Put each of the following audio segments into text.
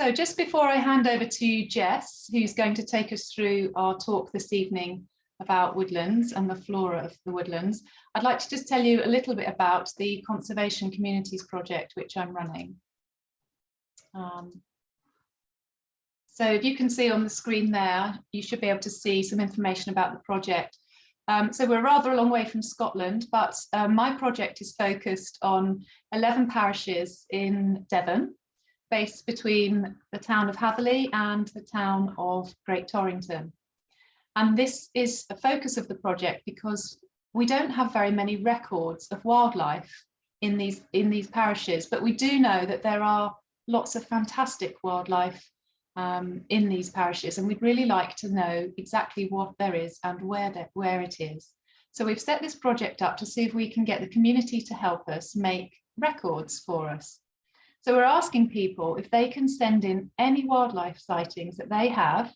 So just before I hand over to Jess, who's going to take us through our talk this evening about woodlands and the flora of the woodlands, I'd like to just tell you a little bit about the Conservation Communities project which I'm running. So if you can see on the screen there, you should be able to see some information about the project. So we're rather a long way from Scotland, but my project is focused on 11 parishes in Devon, based between the town of Hatherley and the town of Great Torrington. And this is a focus of the project because we don't have very many records of wildlife in these parishes, but we do know that there are lots of fantastic wildlife in these parishes, and we'd really like to know exactly what there is and where it is. So we've set this project up to see if we can get the community to help us make records for us. So we're asking people if they can send in any wildlife sightings that they have.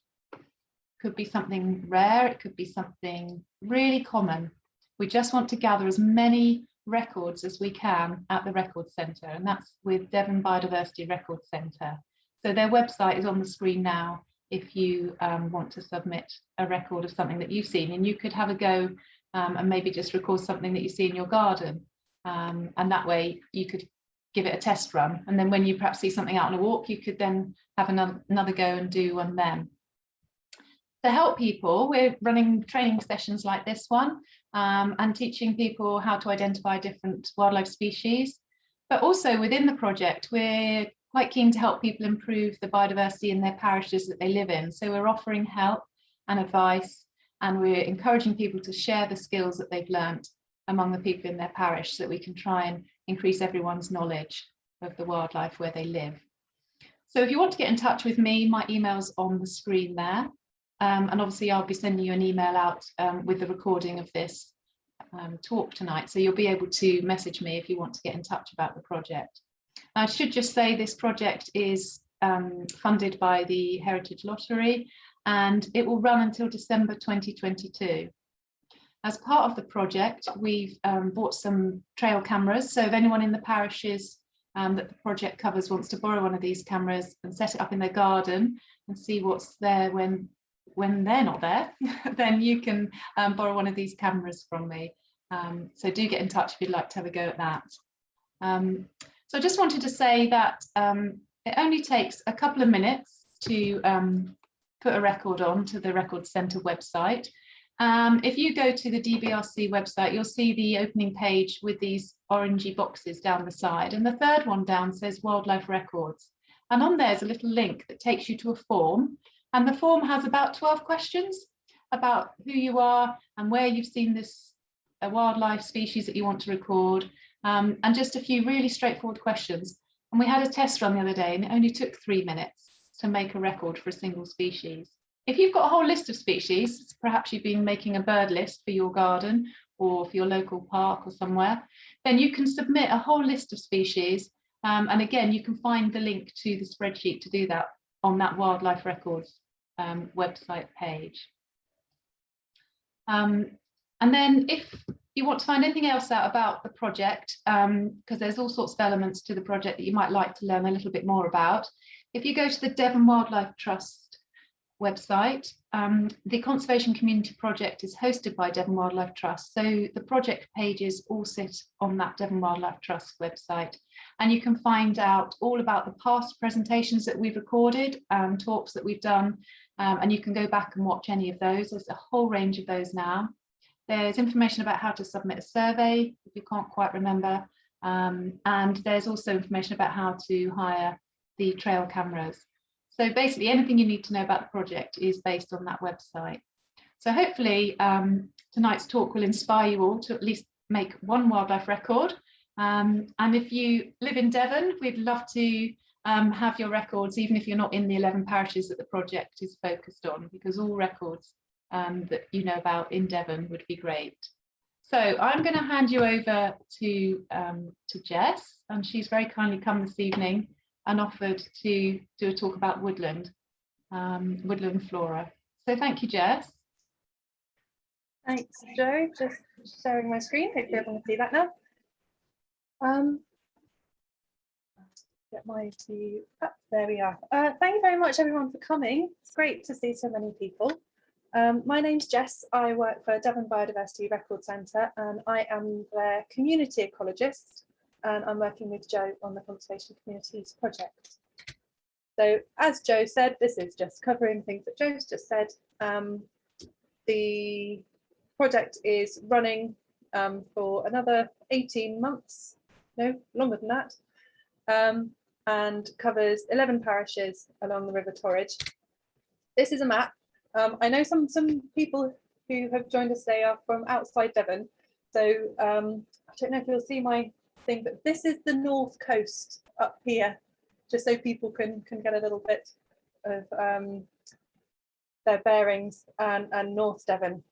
Could be something rare, it could be something really common. We just want to gather as many records as we can at the Record Centre, and that's with Devon Biodiversity Record Centre. So their website is on the screen now if you want to submit a record of something that you've seen, and you could have a go and maybe just record something that you see in your garden, and that way you could give it a test run, and then when you perhaps see something out on a walk, you could then have another go and do one then. To help people, we're running training sessions like this one and teaching people how to identify different wildlife species. But also within the project, we're quite keen to help people improve the biodiversity in their parishes that they live in. So we're offering help and advice, and we're encouraging people to share the skills that they've learnt among the people in their parish so that we can try and increase everyone's knowledge of the wildlife where they live. So if you want to get in touch with me, my email's on the screen there. And obviously I'll be sending you an email out with the recording of this talk tonight. So you'll be able to message me if you want to get in touch about the project. I should just say this project is funded by the Heritage Lottery, and it will run until December 2022. As part of the project, we've bought some trail cameras. So if anyone in the parishes that the project covers wants to borrow one of these cameras and set it up in their garden and see what's there when they're not there, then you can borrow one of these cameras from me. So do get in touch if you'd like to have a go at that. So I just wanted to say that it only takes a couple of minutes to put a record on to the Record Centre website. If you go to the DBRC website, you'll see the opening page with these orangey boxes down the side, and the third one down says Wildlife Records. And on there's a little link that takes you to a form, and the form has about 12 questions about who you are and where you've seen this wildlife species that you want to record, and just a few really straightforward questions. And we had a test run the other day, and it only took 3 minutes to make a record for a single species. If you've got a whole list of species, perhaps you've been making a bird list for your garden or for your local park or somewhere, then you can submit a whole list of species. And again, you can find the link to the spreadsheet to do that on that Wildlife Records website page. And then if you want to find anything else out about the project, because there's all sorts of elements to the project that you might like to learn a little bit more about, if you go to the Devon Wildlife Trust website, the Conservation Community Project is hosted by Devon Wildlife Trust, so the project pages all sit on that Devon Wildlife Trust website, and you can find out all about the past presentations that we've recorded and talks that we've done, and you can go back and watch any of those. There's a whole range of those now. There's information about how to submit a survey if you can't quite remember, and there's also information about how to hire the trail cameras. So basically anything you need to know about the project is based on that website. So hopefully tonight's talk will inspire you all to at least make one wildlife record. And if you live in Devon, we'd love to have your records, even if you're not in the 11 parishes that the project is focused on, because all records that you know about in Devon would be great. So I'm going to hand you over to Jess, and she's very kindly come this evening and offered to do a talk about woodland flora. So thank you, Jess. Thanks, Jo. Just sharing my screen. Hopefully everyone can see that now. Get my view up. There we are. Thank you very much, everyone, for coming. It's great to see so many people. My name's Jess. I work for Devon Biodiversity Record Centre, and I am their community ecologist, and I'm working with Joe on the Conservation Communities project. So as Joe said, this is just covering things that Joe's just said. The project is running for another 18 months, no, longer than that, and covers 11 parishes along the River Torridge. This is a map. I know some people who have joined us today are from outside Devon, so I don't know if you'll see my thing, but this is the north coast up here, just so people can get a little bit of their bearings, and North Devon.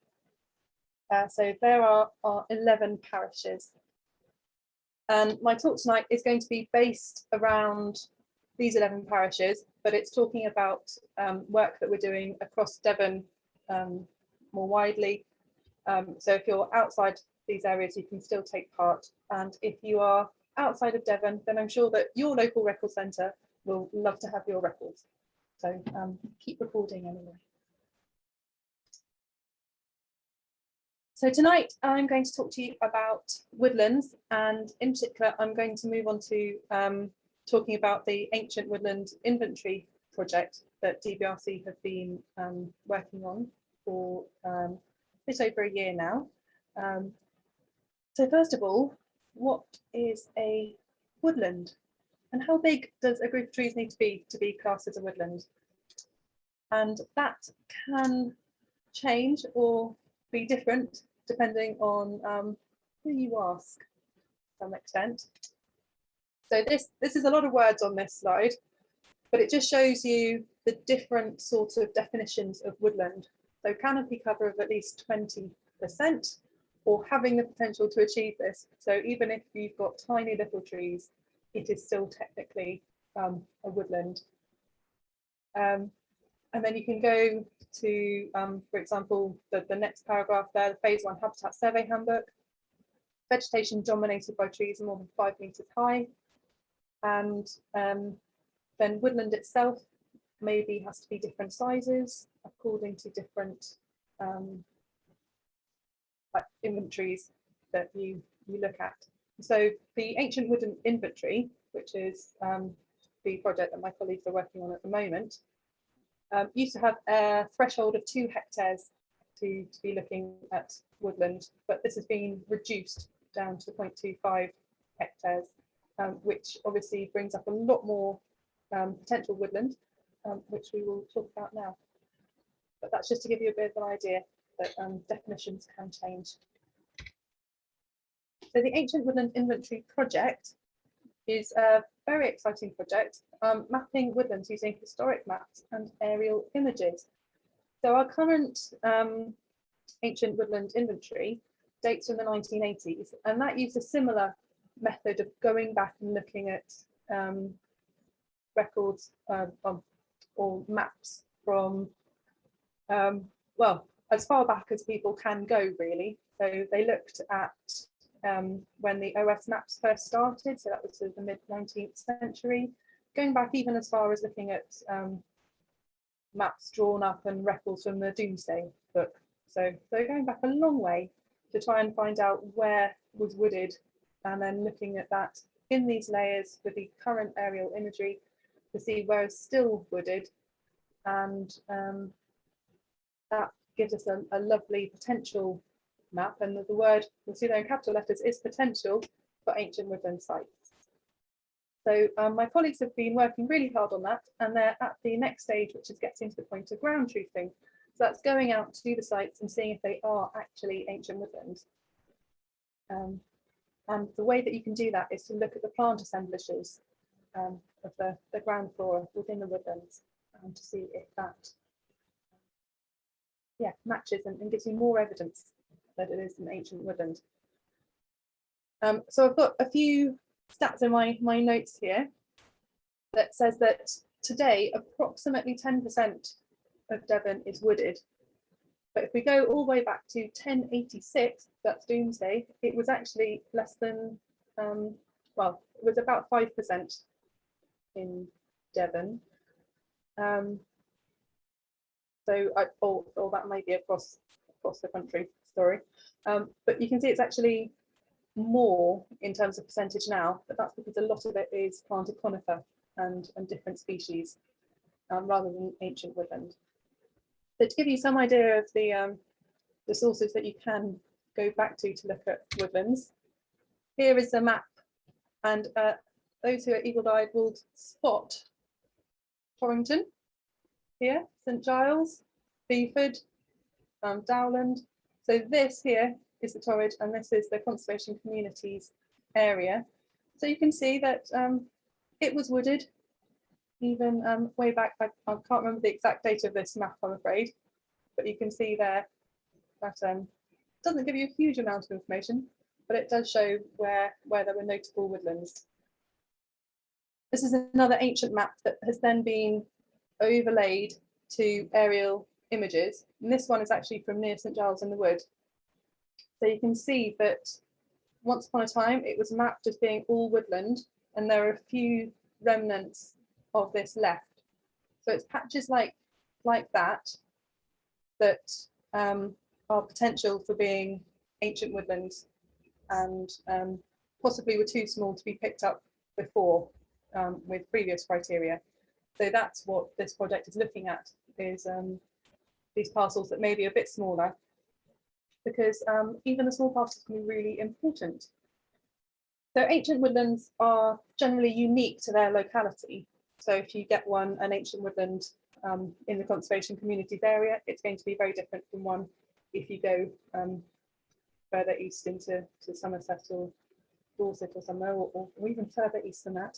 So there are 11 parishes. And my talk tonight is going to be based around these 11 parishes, but it's talking about work that we're doing across Devon more widely. So if you're outside these areas, you can still take part. And if you are outside of Devon, then I'm sure that your local record centre will love to have your records. So keep recording anyway. So tonight I'm going to talk to you about woodlands, and in particular I'm going to move on to talking about the Ancient Woodland Inventory project that DBRC have been working on for a bit over a year now. So first of all, what is a woodland, and how big does a group of trees need to be classed as a woodland? And that can change or be different depending on who you ask to some extent. So this is a lot of words on this slide, but it just shows you the different sorts of definitions of woodland. So canopy cover of at least 20%, or having the potential to achieve this. So even if you've got tiny little trees, it is still technically a woodland. And then you can go to, for example, the next paragraph there, the Phase 1 Habitat Survey Handbook. Vegetation dominated by trees more than 5 metres high. And then woodland itself maybe has to be different sizes according to different like inventories that you look at. So the Ancient Woodland Inventory, which is the project that my colleagues are working on at the moment, used to have a threshold of 2 hectares to be looking at woodland, but this has been reduced down to 0.25 hectares, which obviously brings up a lot more potential woodland, which we will talk about now. But that's just to give you a bit of an idea that definitions can change. So the Ancient Woodland Inventory project is a very exciting project, mapping woodlands using historic maps and aerial images. So our current Ancient Woodland Inventory dates from the 1980s, and that used a similar method of going back and looking at records or maps from, well, as far back as people can go, really. So they looked at when the OS maps first started, so that was sort of the mid-19th century, going back even as far as looking at maps drawn up and records from the Domesday book. So they're going back a long way to try and find out where was wooded, and then looking at that in these layers with the current aerial imagery to see where it's still wooded, and that gives us a lovely potential map, and the word you'll see there in capital letters is potential for ancient woodland sites. So my colleagues have been working really hard on that, and they're at the next stage, which is getting to the point of ground truthing. So that's going out to the sites and seeing if they are actually ancient woodlands. And the way that you can do that is to look at the plant assemblages of the ground flora within the woodlands, to see if that matches and gives you more evidence that it is an ancient woodland. So I've got a few stats in my notes here that says that today approximately 10% of Devon is wooded, but if we go all the way back to 1086, that's Domesday, it was actually less than well, it was about 5%. in Devon. Or that may be across the country, sorry. But you can see it's actually more in terms of percentage now, but that's because a lot of it is planted conifer and different species rather than ancient woodland. So to give you some idea of the sources that you can go back to look at woodlands, here is a map, and those who are eagle-eyed will spot Torrington here, St Giles, Beeford, Dowland. So this here is the Torrid, and this is the conservation communities area. So you can see that it was wooded even way back. I can't remember the exact date of this map, I'm afraid, but you can see there that doesn't give you a huge amount of information, but it does show where there were notable woodlands. This is another ancient map that has then been overlaid to aerial images, and this one is actually from near St Giles in the Wood. So you can see that once upon a time it was mapped as being all woodland, and there are a few remnants of this left. So it's patches like that are potential for being ancient woodlands, and possibly were too small to be picked up before with previous criteria. So that's what this project is looking at, is these parcels that may be a bit smaller, because even the small parcels can be really important. So ancient woodlands are generally unique to their locality. So if you get an ancient woodland in the conservation communities area, it's going to be very different from one if you go further east into Somerset or Dorset or somewhere, or even further east than that.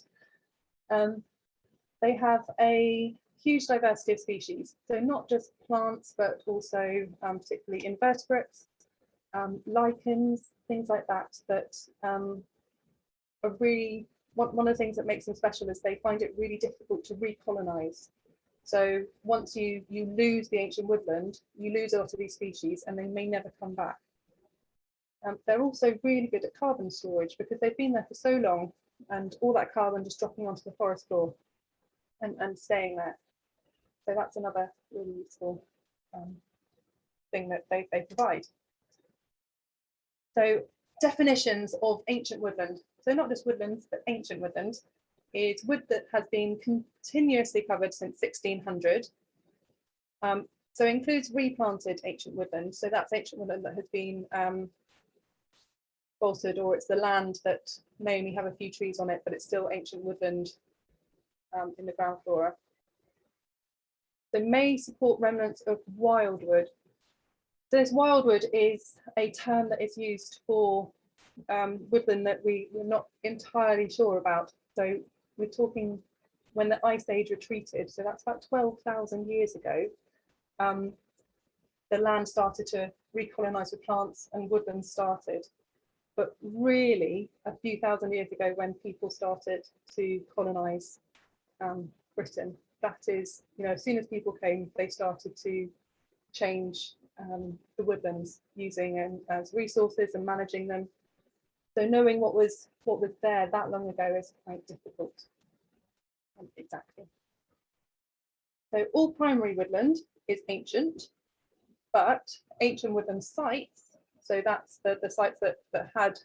They have a huge diversity of species, so not just plants, but also particularly invertebrates, lichens, things like that, that are really, one of the things that makes them special is they find it really difficult to recolonize. So once you lose the ancient woodland, you lose a lot of these species and they may never come back. They're also really good at carbon storage because they've been there for so long, and all that carbon just dropping onto the forest floor and staying there. So that's another really useful thing that they provide. So definitions of ancient woodland. So not just woodlands, but ancient woodland is wood that has been continuously covered since 1600. So includes replanted ancient woodland. So that's ancient woodland that has been bolstered, or it's the land that may only have a few trees on it, but it's still ancient woodland in the ground flora. They may support remnants of wildwood. So this wildwood is a term that is used for woodland that we're not entirely sure about. So we're talking when the Ice Age retreated, so that's about 12,000 years ago, the land started to recolonize with plants and woodlands started. But really, a few thousand years ago, when people started to colonize Britain, that is, as soon as people came, they started to change the woodlands, using them as resources and managing them. So knowing what was there that long ago is quite difficult. Exactly. So all primary woodland is ancient, but ancient woodland sites, so that's the sites that had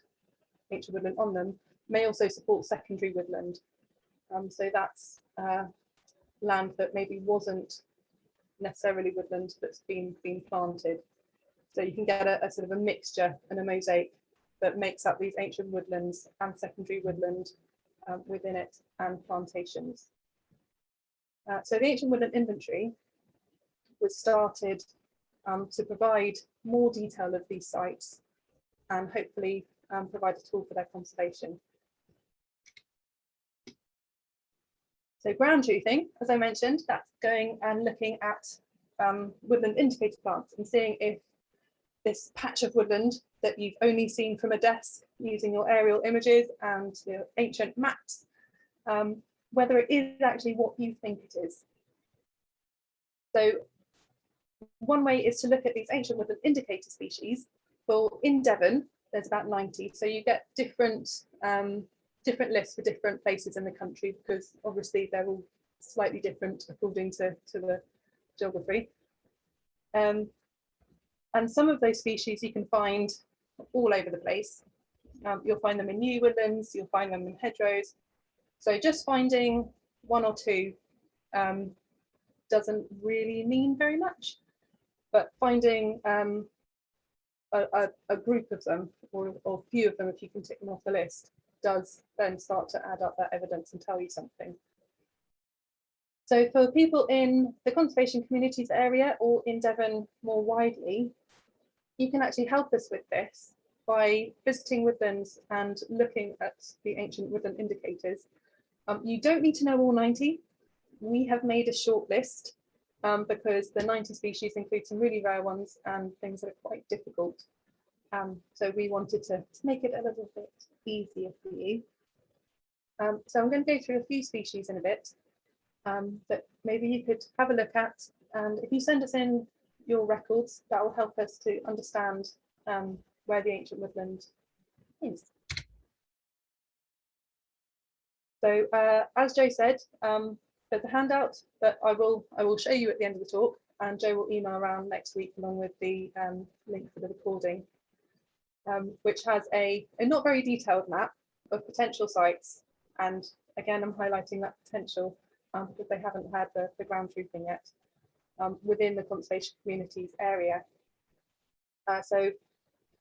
ancient woodland on them, may also support secondary woodland. So that's land that maybe wasn't necessarily woodland that's been planted. So you can get a sort of a mixture and a mosaic that makes up these ancient woodlands and secondary woodland within it, and plantations. So the Ancient Woodland Inventory was started to provide more detail of these sites and hopefully provide a tool for their conservation. So ground truthing, as I mentioned, that's going and looking at woodland indicator plants and seeing if this patch of woodland that you've only seen from a desk using your aerial images and your ancient maps, whether it is actually what you think it is. So one way is to look at these ancient woodland indicator species. Well, in Devon, there's about 90. So you get different different lists for different places in the country, because obviously they're all slightly different according to the geography. And some of those species you can find all over the place. You'll find them in new woodlands, you'll find them in hedgerows. So just finding one or two doesn't really mean very much, but finding a group of them, or a few of them, if you can tick them off the list, does then start to add up that evidence and tell you something. So for people in the conservation communities area or in Devon more widely, you can actually help us with this by visiting woodlands and looking at the ancient woodland indicators. You don't need to know all 90. We have made a short list because the 90 species include some really rare ones and things that are quite difficult. So we wanted to make it a little bit easier for you. So I'm going to go through a few species in a bit that maybe you could have a look at. And if you send us in your records, that will help us to understand where the ancient woodland is. So as Joe said, there's a handout that I will show you at the end of the talk, and Joe will email around next week along with the link for the recording, which has a not very detailed map of potential sites. And again, I'm highlighting that potential because they haven't had the ground truthing yet within the conservation communities area. So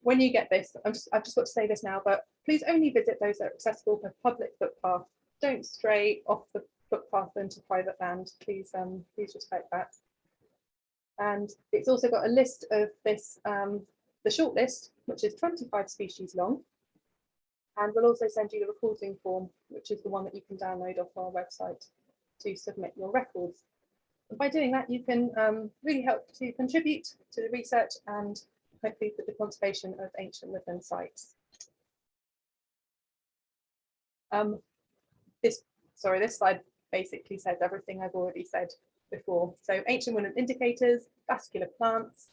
when you get this, I've just got to say this now, but please only visit those that are accessible per public footpath. Don't stray off the footpath into private land. Please respect that. And it's also got a list of this, the short list, which is 25 species long. And we'll also send you the recording form, which is the one that you can download off our website to submit your records. And by doing that, you can really help to contribute to the research and hopefully for the conservation of ancient woodland sites. This slide basically says everything I've already said before. So ancient woodland indicators, vascular plants.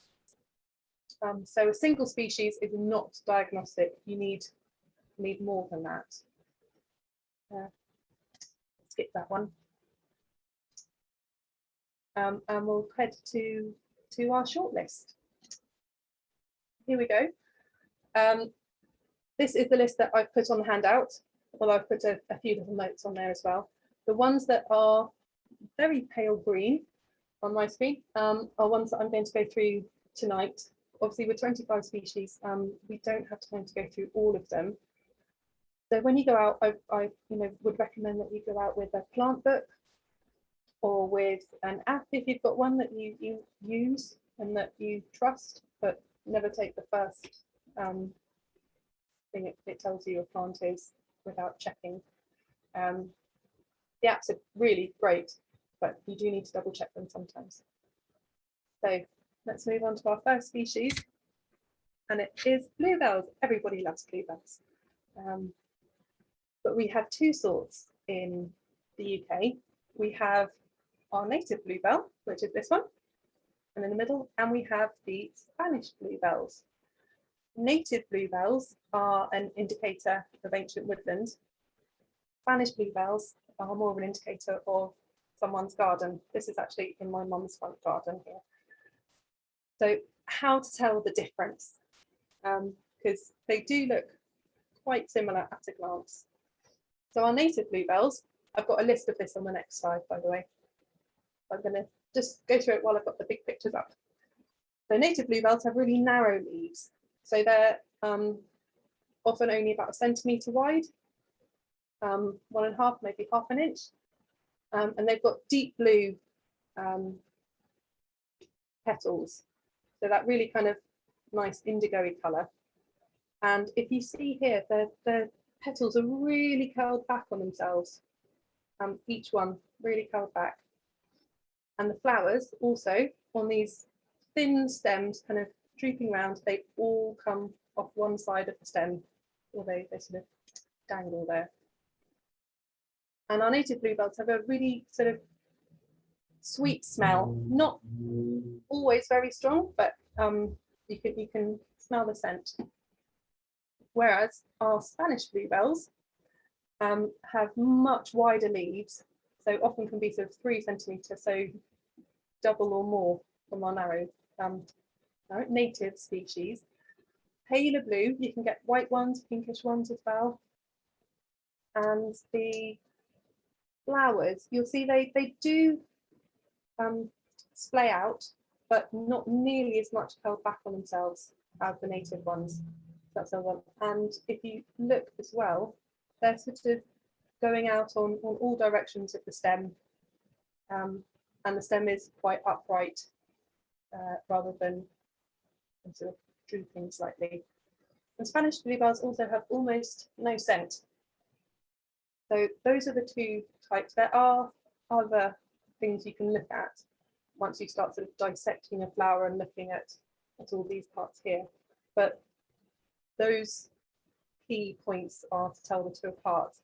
So a single species is not diagnostic. You need more than that. Skip that one. And we'll head to our shortlist. Here we go. This is the list that I've put on the handout. Well, I've put a few little notes on there as well. The ones that are very pale green on my screen are ones that I'm going to go through tonight. Obviously, with 25 species, we don't have time to go through all of them. So when you go out, I would recommend that you go out with a plant book or with an app if you've got one that you use and that you trust, but never take the first thing it tells you your plant is without checking. The apps are really great, but you do need to double check them sometimes. So let's move on to our first species, and it is bluebells. Everybody loves bluebells. But we have two sorts in the UK. We have our native bluebell, which is this one, and in the middle, and we have the Spanish bluebells. Native bluebells are an indicator of ancient woodland. Spanish bluebells are more of an indicator of someone's garden. This is actually in my mum's front garden here. So how to tell the difference? Because they do look quite similar at a glance. So our native bluebells, I've got a list of this on the next slide, by the way. I'm going to just go through it while I've got the big pictures up. So native bluebells have really narrow leaves. So they're often only about 1 centimetre wide, 1.5, maybe half an inch. And they've got deep blue petals. So that really kind of nice indigo-y colour. And if you see here, the petals are really curled back on themselves. Each one really curled back. And the flowers also on these thin stems kind of drooping round, they all come off one side of the stem, or they sort of dangle there. And our native bluebells have a really sort of sweet smell, not always very strong, but you can smell the scent. Whereas our Spanish bluebells have much wider leaves, so often can be sort of 3 centimetres, so double or more from our narrow native species. Paler blue, you can get white ones, pinkish ones as well. And the flowers, you'll see they do splay out, but not nearly as much held back on themselves as the native ones. That's the one. And if you look as well, they're sort of going out on all directions of the stem, and the stem is quite upright rather than sort of drooping slightly. And Spanish bluebells also have almost no scent. So those are the 2 types. There are other things you can look at once you start sort of dissecting a flower and looking at all these parts here. But those key points are to tell the 2 apart.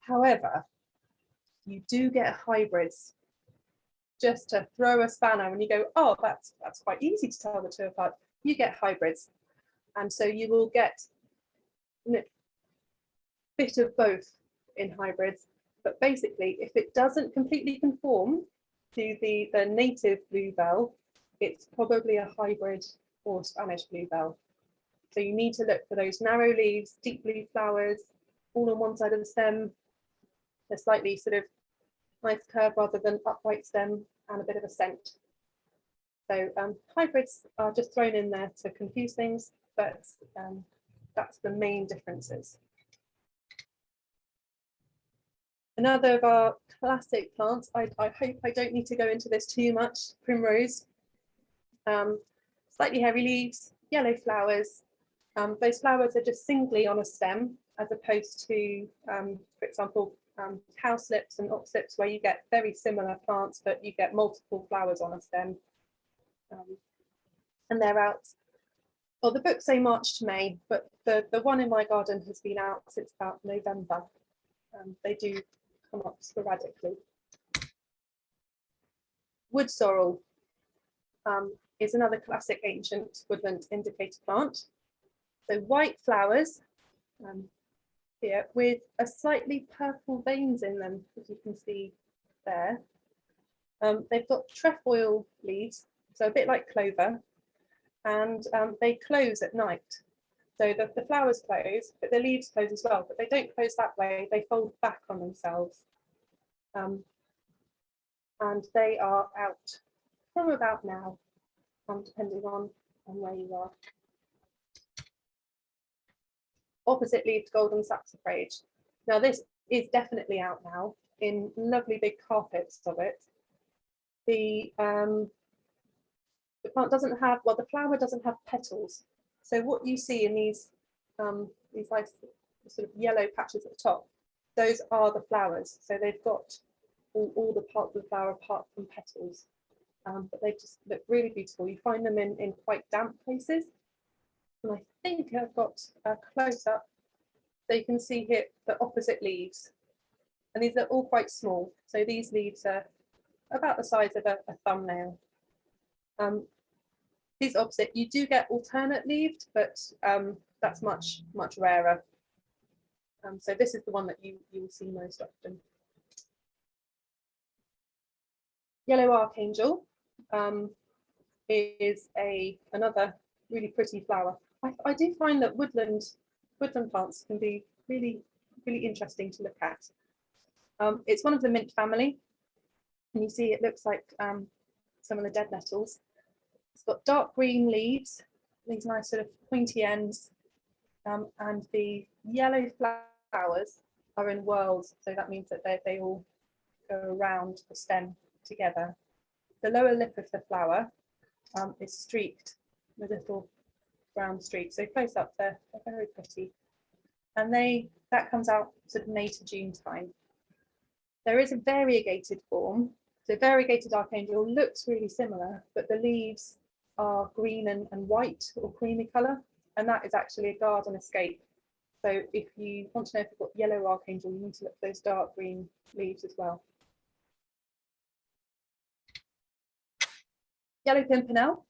However, you do get hybrids. Just to throw a spanner when you go, oh, that's quite easy to tell the 2 apart. You get hybrids. And so you will get a bit of both in hybrids. But basically, if it doesn't completely conform to the native bluebell, it's probably a hybrid or Spanish bluebell. So you need to look for those narrow leaves, deep blue flowers, all on one side of the stem. They're slightly sort of nice curve rather than upright stem, and a bit of a scent. So hybrids are just thrown in there to confuse things, but that's the main differences. Another of our classic plants, I hope I don't need to go into this too much, Primrose. Slightly hairy leaves, yellow flowers. Those flowers are just singly on a stem, as opposed to, for example, cowslips and oxlips, where you get very similar plants, but you get multiple flowers on a stem. And they're out, well, the books say March to May, but the one in my garden has been out since about November. They do come up sporadically. Wood sorrel is another classic ancient woodland indicator plant. So white flowers here with a slightly purple veins in them, as you can see there. They've got trefoil leaves, so a bit like clover, and they close at night. So the flowers close, but the leaves close as well, but they don't close that way, they fold back on themselves. And they are out from about now, depending on where you are. Opposite leaved golden saxifrage. Now this is definitely out now in lovely big carpets of it. The plant doesn't have, well, the flower doesn't have petals. So what you see in these nice sort of yellow patches at the top, those are the flowers. So they've got all the parts of the flower apart from petals, but they just look really beautiful. You find them in quite damp places. And I think I've got a close up, so you can see here the opposite leaves. And these are all quite small. So these leaves are about the size of a thumbnail. These opposite, you do get alternate leaved, but that's much rarer. So this is the one that you will see most often. Yellow archangel is another really pretty flower. I do find that woodland plants can be really interesting to look at. It's one of the mint family, and you see it looks like some of the dead nettles. It's got dark green leaves, these nice sort of pointy ends, and the yellow flowers are in whorls, so that means that they all go around the stem together. The lower lip of the flower is streaked with little brown streaks, so close up they're very pretty, and that comes out sort of May to June time. There is a variegated form, so variegated archangel looks really similar, but the leaves are green and white or creamy colour, and that is actually a garden escape. So if you want to know if you've got yellow archangel, you need to look for those dark green leaves as well. Yellow pimpernel,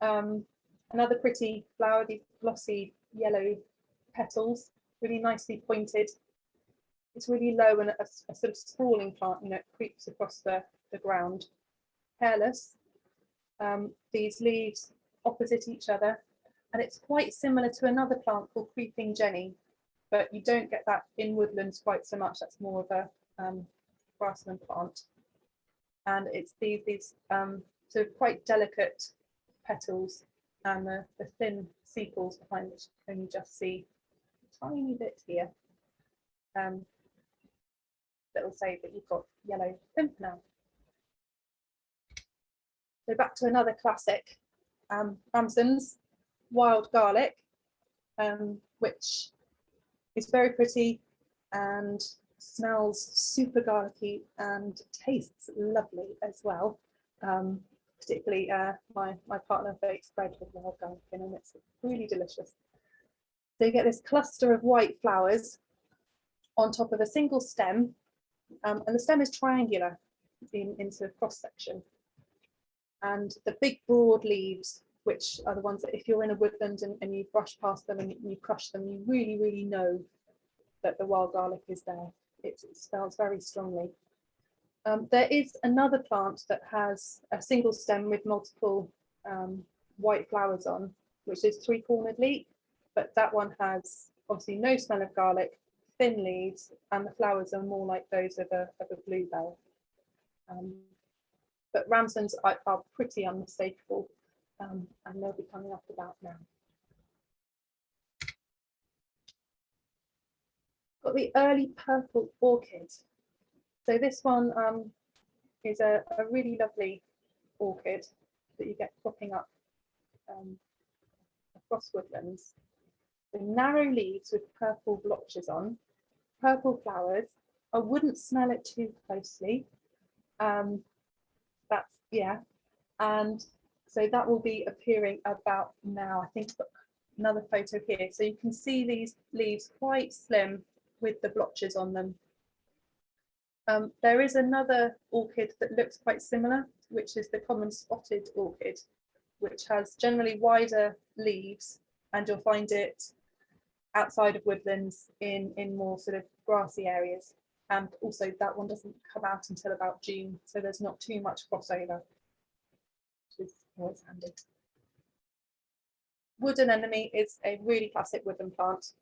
another pretty flower, these glossy yellow petals. really nicely pointed. It's really low and a sort of sprawling plant, you know, it creeps across the ground. Hairless. These leaves opposite each other, and it's quite similar to another plant called creeping jenny, but you don't get that in woodlands quite so much. That's more of a grassland plant, and it's these sort of quite delicate petals and the thin sepals behind, which you can only just see a tiny bit here, that will say that you've got yellow pimpernel. So back to another classic, Ramsoms, wild garlic, which is very pretty and smells super garlicky and tastes lovely as well. Particularly my partner bakes bread with wild garlic in, and it's really delicious. So you get this cluster of white flowers on top of a single stem, and the stem is triangular in sort of cross section. And the big broad leaves, which are the ones that if you're in a woodland and you brush past them and you crush them, you really know that the wild garlic is there. It smells very strongly. There is another plant that has a single stem with multiple white flowers on, which is three-cornered leek, but that one has obviously no smell of garlic, thin leaves, and the flowers are more like those of a bluebell. But Ramsoms are pretty unmistakable, and they'll be coming up about now. Got the early purple orchid. So this one is a really lovely orchid that you get cropping up across woodlands. The narrow leaves with purple blotches on, purple flowers. I wouldn't smell it too closely. That's, yeah, and so that will be appearing about now. I think another photo here, so you can see these leaves quite slim with the blotches on them. There is another orchid that looks quite similar, which is the common spotted orchid, which has generally wider leaves, and you'll find it outside of woodlands in more sort of grassy areas. And also that one doesn't come out until about June, so there's not too much crossover, which is always handy. Wood anemone is a really classic woodland plant.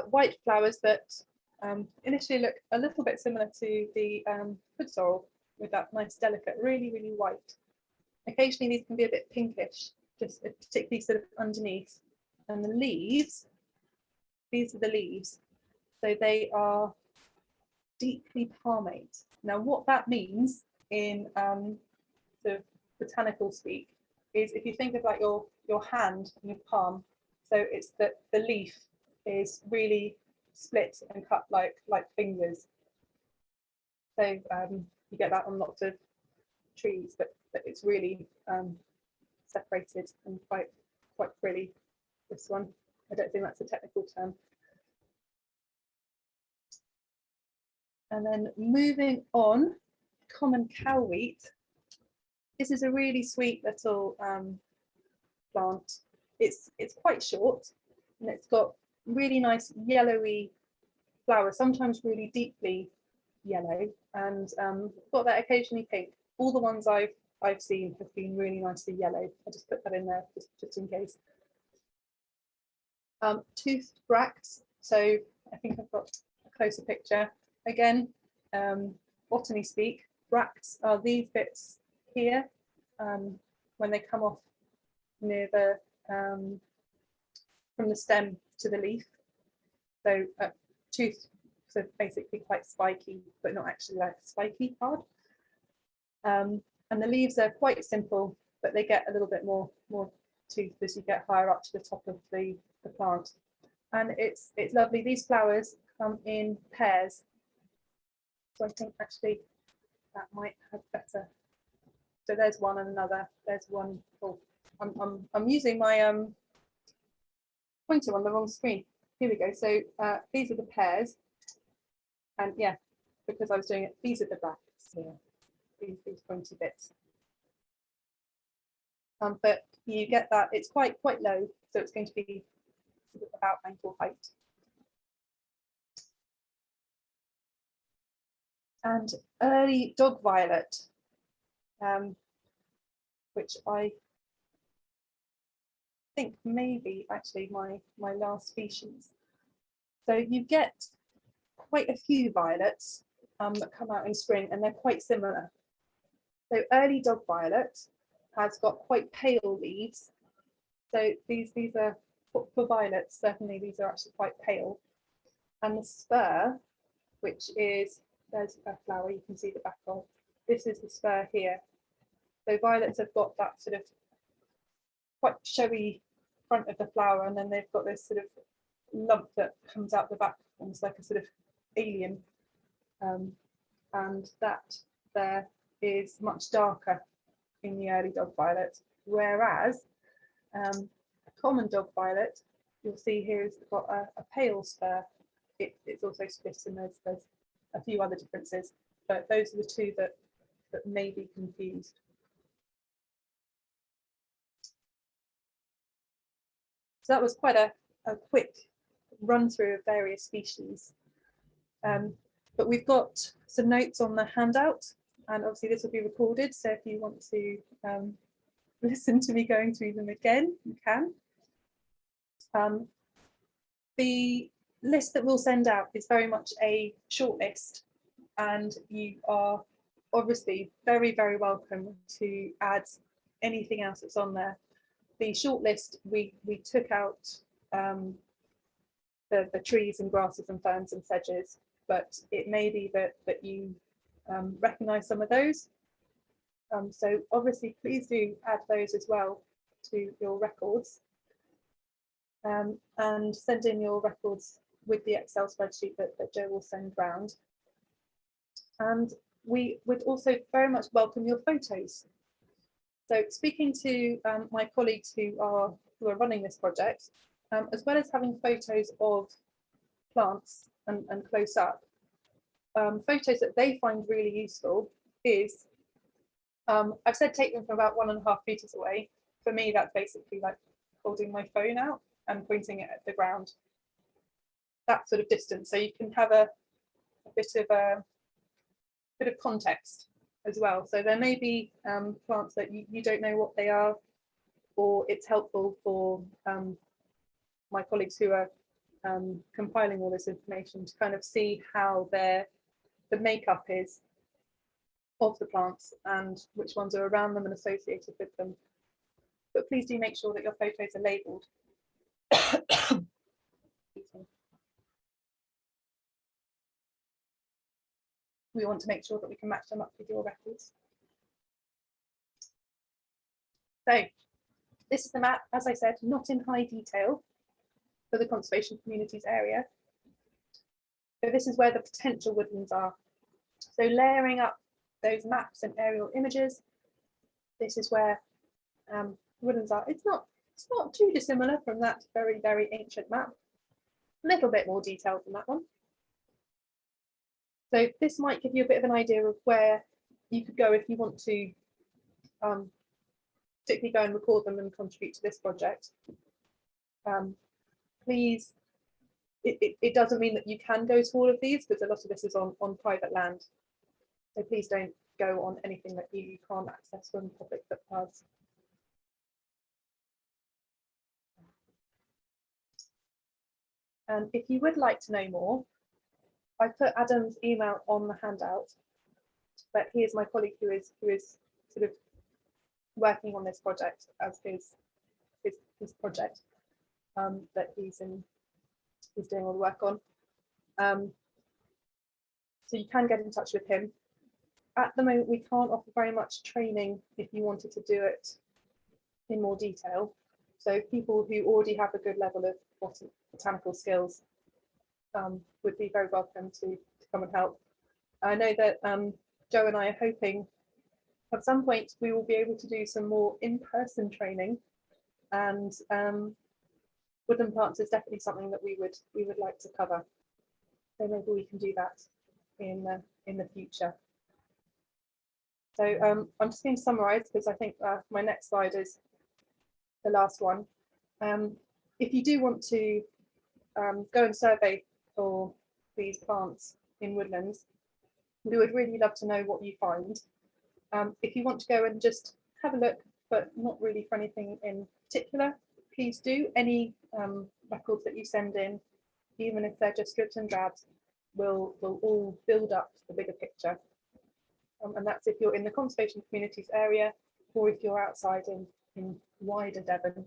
White flowers that initially look a little bit similar to the wood sorrel, with that nice delicate, really white. Occasionally these can be a bit pinkish, just particularly sort of underneath. And the leaves, these are the leaves, so they are deeply palmate. Now what that means in sort of botanical speak is, if you think of like your hand and your palm, so it's that the leaf is really split and cut like fingers. So you get that on lots of trees, but it's really separated and quite frilly. This one, I don't think that's a technical term. And then moving on, common cow wheat. This is a really sweet little plant. It's quite short, and it's got really nice yellowy flowers, sometimes really deeply yellow, and got that occasionally pink. All the ones I've seen have been really nicely yellow. I just put that in there just in case. Toothed bracts. So I think I've got a closer picture. Again, botany speak, bracts are these bits here when they come off near the from the stem to the leaf. So tooth, so basically quite spiky, but not actually like spiky hard. And the leaves are quite simple, but they get a little bit more tooth as you get higher up to the top of the plant. And it's lovely. These flowers come in pairs. So I think actually that might have better. So there's one and another. There's one. Oh, I'm using my pointer on the wrong screen. Here we go. So these are the pairs, and yeah, because I was doing it, these are the brackets here. These pointy bits. But you get that it's quite low, so it's going to be about ankle height. and early dog violet, which I think may be actually my last species. So you get quite a few violets that come out in spring, and they're quite similar. So early dog violet has got quite pale leaves. So these are, for violets, certainly these are actually quite pale. And the spur, which is, there's a flower you can see the back of, this is the spur here. So violets have got that sort of quite showy front of the flower, and then they've got this sort of lump that comes out the back, almost like a sort of alien. And that there is much darker in the early dog violet, whereas a common dog violet, you'll see here, has got a pale spur. It's also split, and there's a few other differences, but those are the two that may be confused. So that was quite a quick run through of various species. But we've got some notes on the handout, and obviously this will be recorded, so if you want to listen to me going through them again, you can. The list that we'll send out is very much a short list, and you are obviously very, very welcome to add anything else that's on there. The short list, we took out the trees and grasses and ferns and sedges, but it may be that you recognise some of those. So obviously, please do add those as well to your records, and send in your records with the Excel spreadsheet that Jo will send round. And we would also very much welcome your photos. So speaking to my colleagues who are running this project, as well as having photos of plants and close up, photos that they find really useful is, I've said take them from about 1.5 meters away. For me, that's basically like holding my phone out and pointing it at the ground. That sort of distance, so you can have a bit of context as well. So there may be plants that you don't know what they are, or it's helpful for my colleagues who are compiling all this information to kind of see how the makeup is of the plants and which ones are around them and associated with them. But please do make sure that your photos are labelled. We want to make sure that we can match them up with your records. So this is the map, as I said, not in high detail for the conservation communities area. So this is where the potential woodlands are. So layering up those maps and aerial images, this is where woodlands are. It's not too dissimilar from that very, very ancient map. A little bit more detailed than that one. So this might give you a bit of an idea of where you could go if you want to particularly go and record them and contribute to this project. Please, it doesn't mean that you can go to all of these, because a lot of this is on private land. So please don't go on anything that you can't access from public footpaths. And if you would like to know more, I put Adam's email on the handout, but he is my colleague who is sort of working on this project as his project that he's doing all the work on. So you can get in touch with him. At the moment, we can't offer very much training if you wanted to do it in more detail. So people who already have a good level of botanical skills would be very welcome to come and help. I know that Jo and I are hoping at some point we will be able to do some more in-person training, and woodland plants is definitely something that we would like to cover. So maybe we can do that in the future. So I'm just going to summarise, because I think my next slide is the last one. If you do want to go and survey for these plants in woodlands, We would really love to know what you find. If you want to go and just have a look, but not really for anything in particular, please do. Any records that you send in, even if they're just strips and drabs, will all build up the bigger picture. And that's if you're in the conservation communities area, or if you're outside in wider Devon.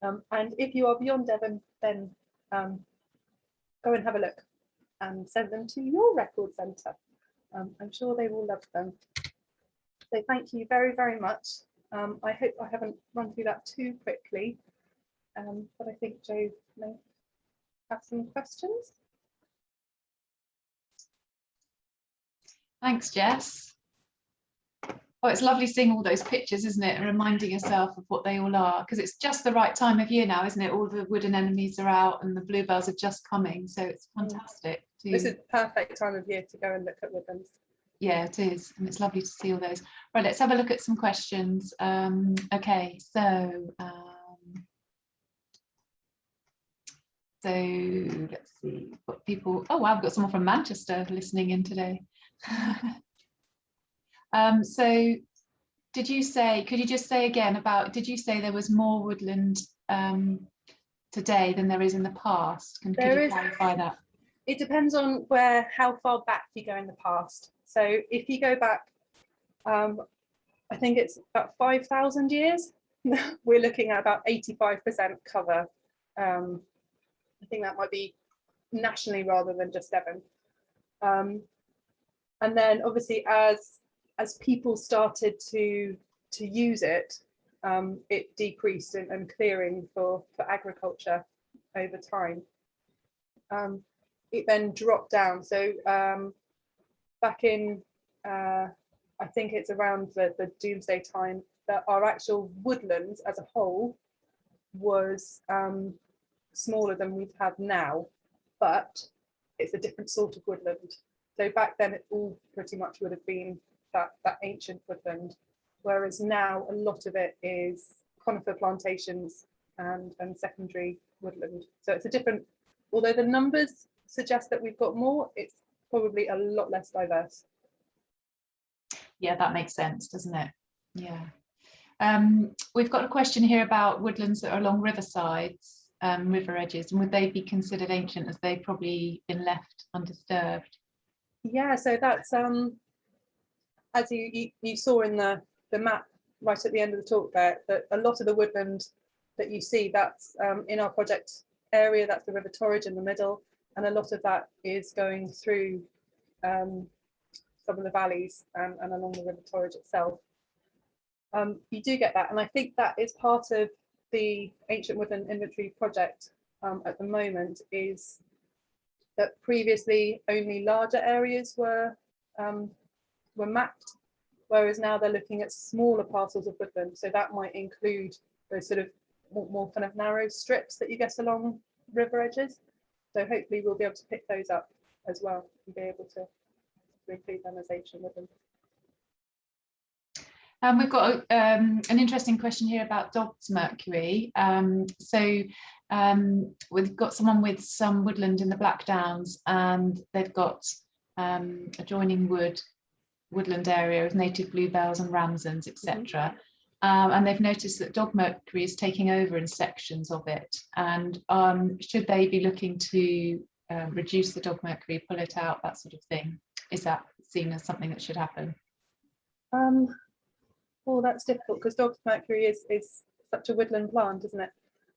And if you are beyond Devon, then go and have a look and send them to your record centre. I'm sure they will love them. So thank you very, very much. I hope I haven't run through that too quickly, but I think Jo may have some questions. Thanks, Jess. Oh, it's lovely seeing all those pictures, isn't it? And reminding yourself of what they all are, because it's just the right time of year now, isn't it? All the wood anemones are out and the bluebells are just coming, so it's fantastic. This is the perfect time of year to go and look at woodlands. Yeah, it is, and it's lovely to see all those. Right, let's have a look at some questions. Okay, so let's see what people. Oh wow, I've got someone from Manchester listening in today. So could you just say again about, did you say there was more woodland today than there is in the past? Could you clarify that? It depends on how far back you go in the past. So if you go back, I think it's about 5,000 years, we're looking at about 85% cover. I think that might be nationally rather than just Devon. And then obviously as people started to use it, it decreased and clearing for agriculture over time. It then dropped down. So back in, I think it's around the Doomsday time, that our actual woodlands as a whole was smaller than we've had now, but it's a different sort of woodland. So back then it all pretty much would have been that ancient woodland, whereas now a lot of it is conifer plantations and secondary woodland. So it's a different, although the numbers suggest that we've got more, it's probably a lot less diverse. Yeah, that makes sense, doesn't it? Yeah. We've got a question here about woodlands that are along riversides, river edges, and would they be considered ancient as they've probably been left undisturbed? Yeah, so that's as you saw in the map right at the end of the talk there, that a lot of the woodland that you see, that's in our project area, that's the River Torridge in the middle, and a lot of that is going through some of the valleys and along the River Torridge itself. You do get that, and I think that is part of the Ancient Woodland Inventory project at the moment, is that previously only larger areas were mapped, whereas now they're looking at smaller parcels of woodland. So that might include those sort of more kind of narrow strips that you get along river edges. So hopefully we'll be able to pick those up as well and be able to include them as ancient woodland. We've got an interesting question here about dog's mercury. We've got someone with some woodland in the Black Downs, and they've got adjoining woodland area of native bluebells and ramsoms, etc. And they've noticed that dog mercury is taking over in sections of it. And should they be looking to reduce the dog mercury, pull it out, that sort of thing? Is that seen as something that should happen? Well, that's difficult because dog mercury is such a woodland plant, isn't it?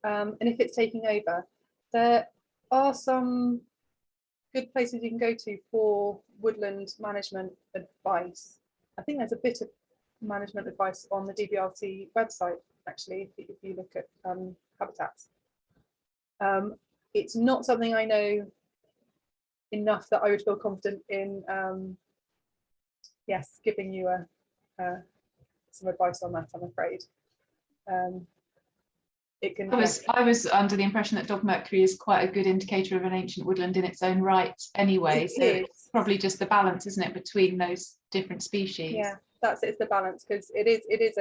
And if it's taking over, there are some good places you can go to for woodland management advice. I think there's a bit of management advice on the DBRC website, actually, if you look at habitats. It's not something I know enough that I would feel confident in, yes, giving you some advice on that, I'm afraid. It can. I was under the impression that dog mercury is quite a good indicator of an ancient woodland in its own right anyway. So it's probably just the balance, isn't it, between those different species? Yeah, it's the balance, because it is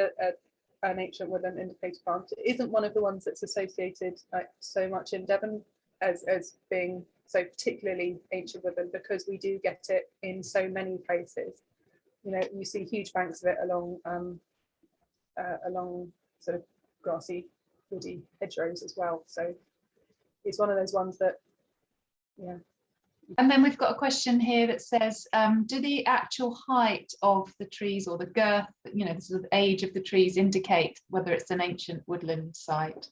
an ancient woodland indicator plant. It isn't one of the ones that's associated so much in Devon as being So particularly ancient woodland, because we do get it in so many places. You know, you see huge banks of it along along sort of grassy, woody hedgerows as well. So it's one of those ones that, yeah. And then we've got a question here that says, do the actual height of the trees or the girth, you know, the sort of age of the trees indicate whether it's an ancient woodland site?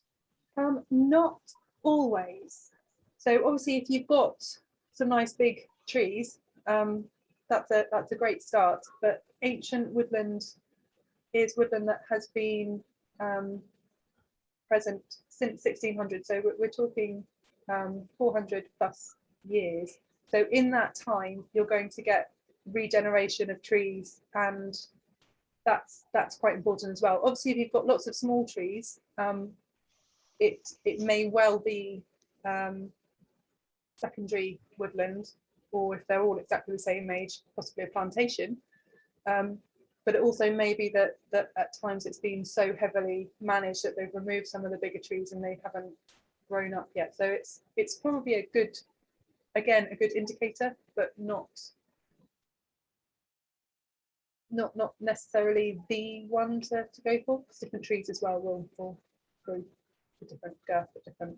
Not always. So obviously, if you've got some nice big trees, that's a great start. But ancient woodland is woodland that has been present since 1600. So we're talking 400 plus years. So in that time, you're going to get regeneration of trees, and that's quite important as well. Obviously, if you've got lots of small trees, it may well be secondary woodland, or if they're all exactly the same age, possibly a plantation. But it also may be that at times it's been so heavily managed that they've removed some of the bigger trees and they haven't grown up yet. So it's probably a good indicator, but not necessarily the one to go for, because different trees as well will grow for different girth at different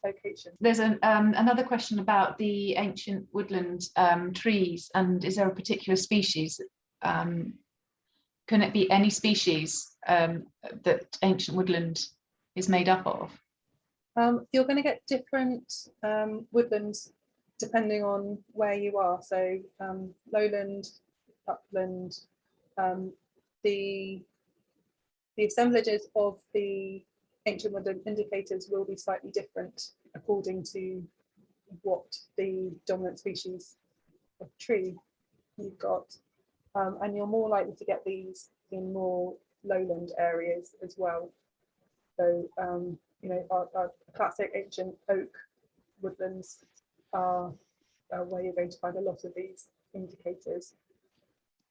locations. There's another question about the ancient woodland trees, and is there a particular species? Can it be any species that ancient woodland is made up of? You're going to get different woodlands depending on where you are. So lowland, upland, the assemblages of the ancient woodland indicators will be slightly different according to what the dominant species of tree you've got. And you're more likely to get these in more lowland areas as well. So, you know, our classic ancient oak woodlands are where you're going to find a lot of these indicators.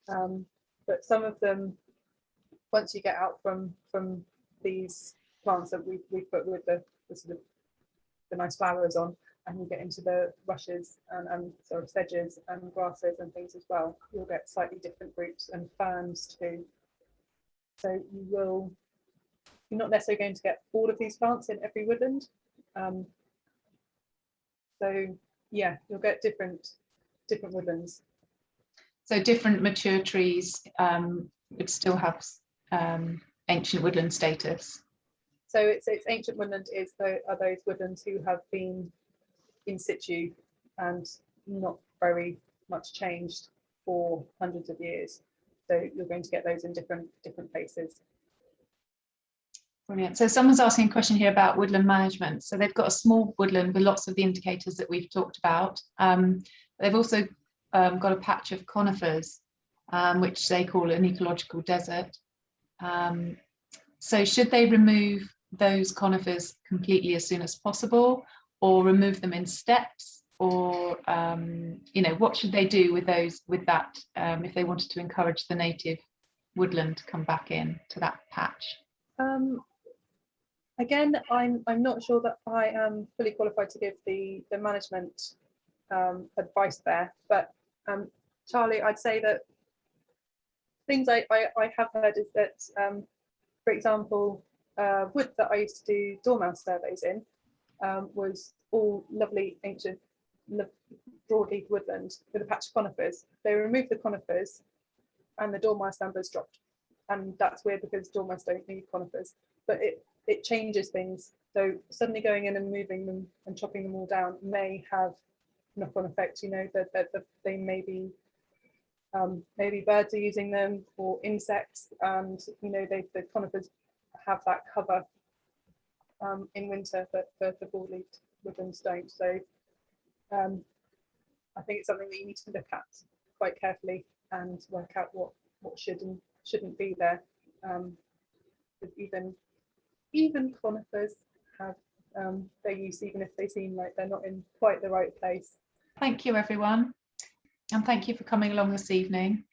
But some of them, once you get out from these plants that we've put with the sort of the nice flowers on, and you get into the rushes and sort of sedges and grasses and things as well, you'll get slightly different groups, and ferns too. So you're not necessarily going to get all of these plants in every woodland. So yeah, you'll get different woodlands. So different mature trees would still have ancient woodland status. So it's ancient woodland are those woodlands who have been in situ and not very much changed for hundreds of years. So you're going to get those in different places. Brilliant. So someone's asking a question here about woodland management. So they've got a small woodland with lots of the indicators that we've talked about. They've also got a patch of conifers, which they call an ecological desert. So should they remove those conifers completely as soon as possible, or remove them in steps, or you know, what should they do with that if they wanted to encourage the native woodland to come back in to that patch? Again, I'm not sure that I am fully qualified to give the management advice there, but Charlie, I'd say that things I have heard is that, for example, wood that I used to do dormouse surveys in was all lovely ancient broadleaf woodland with a patch of conifers. They removed the conifers and the dormouse numbers dropped, and that's weird because dormice don't need conifers, but it changes things. So suddenly going in and moving them and chopping them all down may have knock-on effects. You know, that they may be maybe birds are using them, or insects, and you know the conifers have that cover in winter that the broadleaf woodlands don't. So I think it's something that you need to look at quite carefully and work out what should and shouldn't be there. Even conifers have their use, even if they seem like they're not in quite the right place. Thank you, everyone, and thank you for coming along this evening.